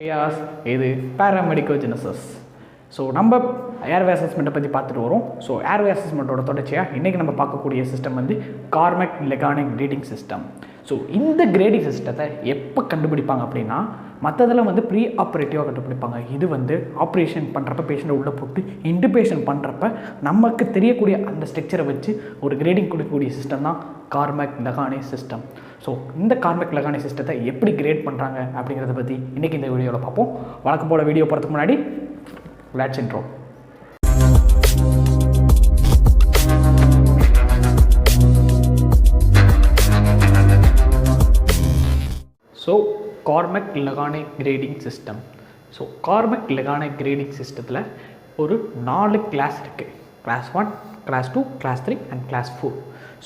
இது PARAMEDICOGENISIS. So நம்ம airway அசஸ்மெண்ட்டை பற்றி பார்த்துட்டு வரோம். ஸோ ஏர்வே அசஸ்மெண்ட்டோட தொடர்ச்சியாக இன்றைக்கி நம்ம பார்க்கக்கூடிய சிஸ்டம் வந்து கார்மேக் லெஹானே கிரேடிங் சிஸ்டம். ஸோ இந்த கிரேடிங் சிஸ்டத்தை எப்போ கண்டுபிடிப்பாங்க அப்படின்னா, மற்றதெல்லாம் வந்து ப்ரீ ஆப்ரேட்டிவாக கண்டுபிடிப்பாங்க. இது வந்து ஆப்ரேஷன் பண்ணுறப்ப பேஷண்ட்டை உள்ளே போட்டு இன்டுபேஷன் பண்ணுறப்ப நமக்கு தெரியக்கூடிய அந்த ஸ்ட்ரக்சரை வச்சு ஒரு கிரேடிங் கொடுக்கக்கூடிய சிஸ்டம் தான் கார்மேக் லெஹானே சிஸ்டம். ஸோ இந்த கார்மேக் லெஹானே சிஸ்டத்தை எப்படி கிரேட் பண்ணுறாங்க அப்படிங்கிறத பற்றி இன்றைக்கி இந்த வீடியோவில் பார்ப்போம். வழக்கம் போல் வீடியோ போகிறதுக்கு முன்னாடி let's intro. So Cormack Lehane grading system. So Cormack Lehane grading சிஸ்டத்தில் ஒரு 4 கிளாஸ் இருக்குது. Class 1, class 2, class 3 and class 4.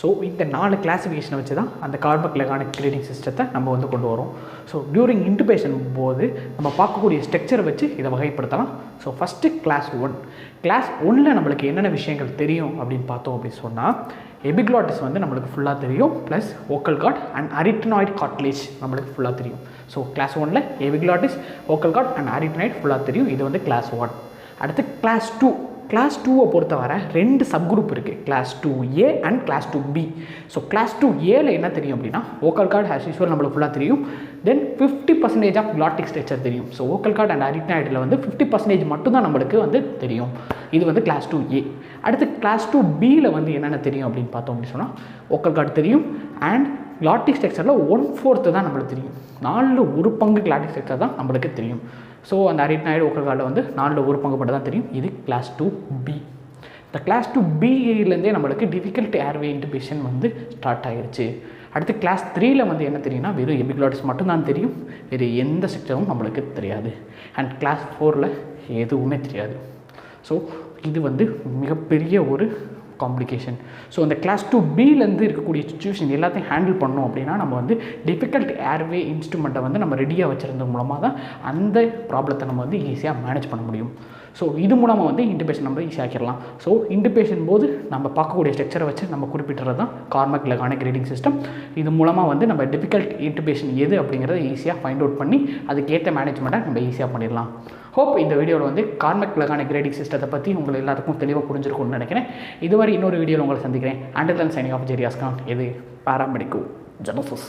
So இந்த 4 கிளாஸிஃபிகேஷனை வச்சு தான் அந்த கார்மேக் லெஹானே கிரேடிங் சிஸ்டத்தை நம்ம வந்து கொண்டு வரோம். ஸோ டியூரிங் இன்டுபேஷன் போது நம்ம பார்க்கக்கூடிய ஸ்ட்ரக்சரை வச்சு இதை வகைப்படுத்தலாம். So first class 1. கிளாஸ் 1ல் நம்மளுக்கு என்னென்ன விஷயங்கள் தெரியும் அப்படின்னு பார்த்தோம் அப்படின்னு சொன்னால், எபிக்ளாட்டிஸ் வந்து நம்மளுக்கு ஃபுல்லாக தெரியும், plus vocal cord and arytenoid cartilage நம்மளுக்கு ஃபுல்லாக தெரியும். ஸோ கிளாஸ் 1ல் epiglottis, vocal cord and arytenoid ஃபுல்லாக தெரியும். இது வந்து கிளாஸ் 1. அடுத்து கிளாஸ் 2. கிளாஸ் 2வை பொறுத்தவரை 2 சப்குரூப் இருக்குது, class 2A and class 2B. So class 2Aல என்ன தெரியும் அப்படின்னா, வோக்கல் கார்டு ஆஸ் யூஸ்வல் நம்மளுக்கு ஃபுல்லாக தெரியும். தென் 50% ஆஃப் கிளாட்டிக் ஸ்ட்ரக்சர் தெரியும். ஸோ வோக்கல் கார்டு அண்ட் அரிட்டனாய்டில் வந்து 50% மட்டும்தான் நம்மளுக்கு வந்து தெரியும். இது வந்து கிளாஸ் 2A. அடுத்து கிளாஸ் 2Bயில் வந்து என்னென்ன தெரியும் அப்படின்னு பார்த்தோம் அப்படின்னு சொன்னால், வோக்கல் கார்டு தெரியும் அண்ட் கிளாட்டிக் ஸ்ட்ரக்சரில் 1/4 தான் நம்மளுக்கு தெரியும். 4 ஒரு பங்கு கிளாட்டிக் ஸ்ட்ரக்சர் தான் நம்மளுக்கு தெரியும். ஸோ அந்த அரிட்டனாய்டு வோக்கல் கார்டில் வந்து 4 ஒரு பங்கு மட்டும் தான் தெரியும். இது கிளாஸ் 2B. இந்த கிளாஸ் 2Bலேருந்தே நம்மளுக்கு டிஃபிகல்ட் ஏர்வே இன்டுபேஷன் வந்து ஸ்டார்ட் ஆகிடுச்சு. அடுத்து கிளாஸ் 3ல் வந்து என்ன தெரியும்னா, வெறும் எபிக்ளாட்டிஸ் மட்டும்தான் தெரியும், வேறு எந்த ஸ்ட்ரக்சரும் நம்மளுக்கு தெரியாது. அண்ட் கிளாஸ் 4ல் எதுவுமே தெரியாது. ஸோ இது வந்து மிகப்பெரிய ஒரு காம்ப்ளிகேஷன். ஸோ இந்த கிளாஸ் 2Bலேருந்து இருக்கக்கூடிய சுச்சுவேஷன் எல்லாத்தையும் ஹேண்டில் பண்ணோம் அப்படின்னா, நம்ம வந்து டிஃபிகல்ட் ஏர்வே இன்ஸ்ட்ருமெண்ட்டை வந்து நம்ம ரெடியாக வச்சுருந்தது மூலமாக தான் அந்த ப்ராப்ளத்தை நம்ம வந்து ஈஸியாக மேனேஜ் பண்ண முடியும். ஸோ இது மூலமாக வந்து இன்டுபேஷன் நம்ம ஈஸியாக ஆக்கிடலாம். ஸோ இன்டுபேஷன் போது நம்ம பார்க்கக்கூடிய ஸ்ட்ரக்சரை வச்சு நம்ம குறிப்பிட்டுறது தான் கார்மேக் லெஹானே கிரேடிங் சிஸ்டம். இது மூலமாக வந்து நம்ம டிஃபிகல்ட் இன்டுபேஷன் எது அப்படிங்கிறத ஈஸியாக ஃபைண்ட் அவுட் பண்ணி அதுக்கேற்ற மேனேஜ்மெண்ட்டை நம்ம ஈஸியாக பண்ணிடலாம். ஹோப் இந்த வீடியோவில் வந்து கார்மேக் லெஹானே கிரேடிங் சிஸ்டத்தை பற்றி உங்களுக்கு எல்லாருக்கும் தெளிவாக புரிஞ்சிருக்கும்னு நினைக்கிறேன். இதுவரை இன்னொரு வீடியோவில் உங்களை சந்திக்கிறேன். Under then signing off Riyaz Khan. இது PARAMEDICOGENISIS.